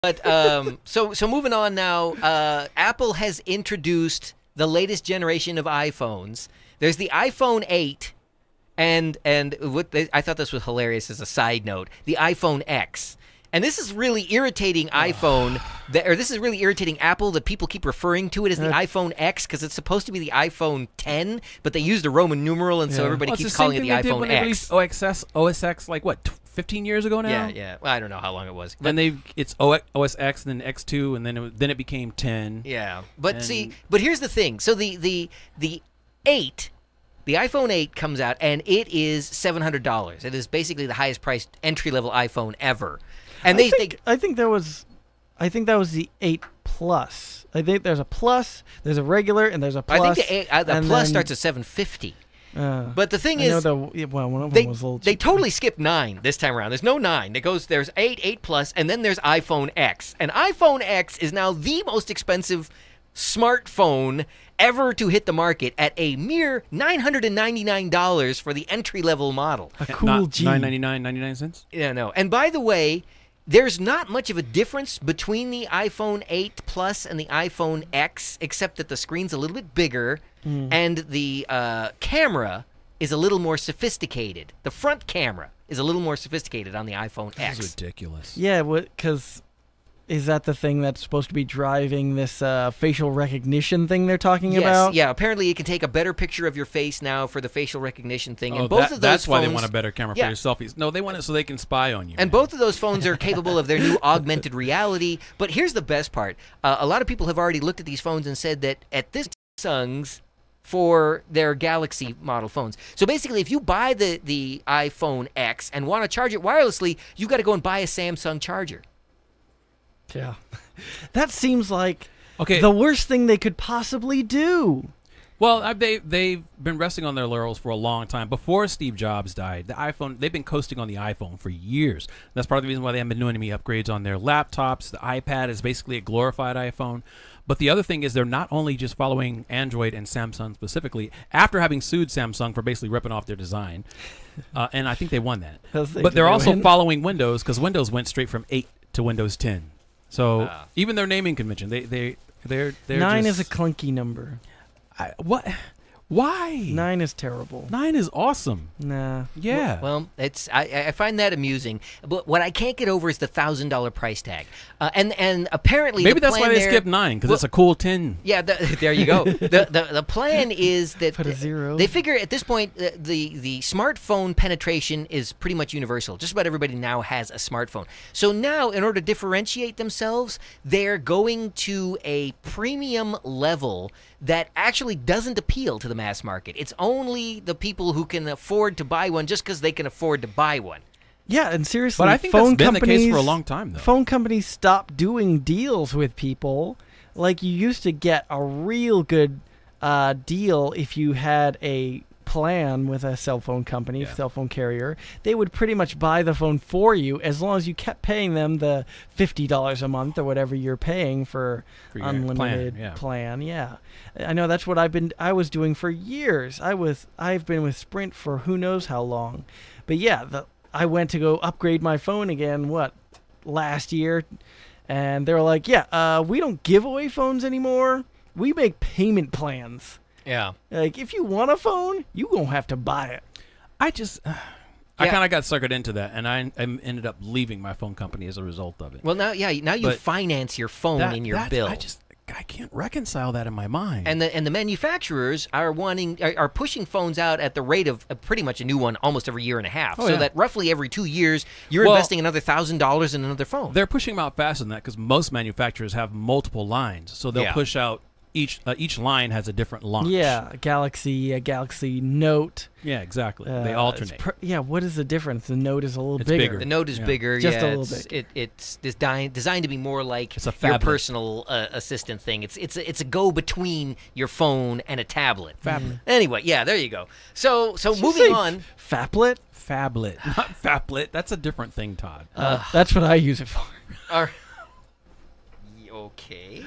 But so moving on now, Apple has introduced the latest generation of iPhones. There's the iPhone 8, and I thought this was hilarious as a side note, the iPhone X. And this is really irritating this is really irritating Apple that people keep referring to it as the iPhone X because it's supposed to be the iPhone 10, but they used a Roman numeral, and so everybody keeps calling it the iPhone X. OS X, like what, 15 years ago now? Yeah. Well, I don't know how long it was. Then it's OS X, and then X2, and then it became 10. Yeah, but but here's the thing. So the 8. The iPhone 8 comes out, and it is $700. It is basically the highest priced entry-level iPhone ever. And I think that was the 8 Plus. I think there's a Plus, there's a regular, and there's a Plus. I think the Plus starts at $750. But the thing is, one of them was a little cheaper. They totally skipped 9 this time around. There's no 9. There's 8, 8 Plus, and then there's iPhone X. And iPhone X is now the most expensive smartphone ever to hit the market at a mere $999 for the entry-level model. A cool G. $9.99.99. Yeah, no. And by the way, there's not much of a difference between the iPhone 8 Plus and the iPhone X, except that the screen's a little bit bigger and the camera is a little more sophisticated. The front camera is a little more sophisticated on the iPhone X. That's ridiculous. Yeah, because is that the thing that's supposed to be driving this facial recognition thing they're talking about? Yeah, apparently it can take a better picture of your face now for the facial recognition thing. Oh, and both of those that's phones, why they want a better camera for your selfies. No, they want it so they can spy on you. And both of those phones are capable of their new augmented reality. But here's the best part. A lot of people have already looked at these phones and said that at this Samsung's for their Galaxy model phones. So basically, if you buy the iPhone X and want to charge it wirelessly, you got to go and buy a Samsung charger. Yeah. That seems like the worst thing they could possibly do. Well, they've been resting on their laurels for a long time. Before Steve Jobs died, the iPhone, they've been coasting on the iPhone for years. That's part of the reason why they haven't been doing any upgrades on their laptops. The iPad is basically a glorified iPhone. But the other thing is they're not only just following Android and Samsung specifically, after having sued Samsung for basically ripping off their design, and I think they won that. But they're also following Windows, because Windows went straight from 8 to Windows 10. So even their naming convention, they're 9 is a clunky number. What? Why? 9 is terrible. 9 is awesome. Nah. Yeah. Well, I find that amusing. But what I can't get over is the $1,000 price tag. And apparently maybe that's why they skipped 9, because it's a cool 10. Yeah, there you go. The plan is that put a 0. They figure at this point the smartphone penetration is pretty much universal. Just about everybody now has a smartphone. So now, in order to differentiate themselves, they're going to a premium level that actually doesn't appeal to the mass market. It's only the people who can afford to buy one just because they can afford to buy one. Yeah, and seriously, but I think that's been the case for a long time, though. Phone companies stopped doing deals with people. Like, you used to get a real good deal if you had a plan with a cell phone company, cell phone carrier. They would pretty much buy the phone for you as long as you kept paying them the $50 a month or whatever you're paying for unlimited plan. Yeah, I know that's what I was doing for years. I've been with Sprint for who knows how long. But yeah, I went to go upgrade my phone again, last year, and they were like, we don't give away phones anymore. We make payment plans. Yeah. Like, if you want a phone, you gonna have to buy it. I kind of got suckered into that, and I ended up leaving my phone company as a result of it. Well, now you finance your phone in your bill. I can't reconcile that in my mind. And the manufacturers are pushing phones out at the rate of pretty much a new one almost every year and a half. So that roughly every 2 years you're investing another $1,000 in another phone. They're pushing them out faster than that because most manufacturers have multiple lines, so they'll push out. Each line has a different launch. Yeah, a Galaxy Note. Yeah, exactly. They alternate. What is the difference? The Note is a little bigger. The Note is bigger. Just a little bit. It's designed to be more like your personal assistant thing. It's a go between your phone and a tablet. Faplet. Anyway, there you go. So moving on. Faplet? Faplet, not Faplet. That's a different thing, Todd. That's what I use it for. Okay.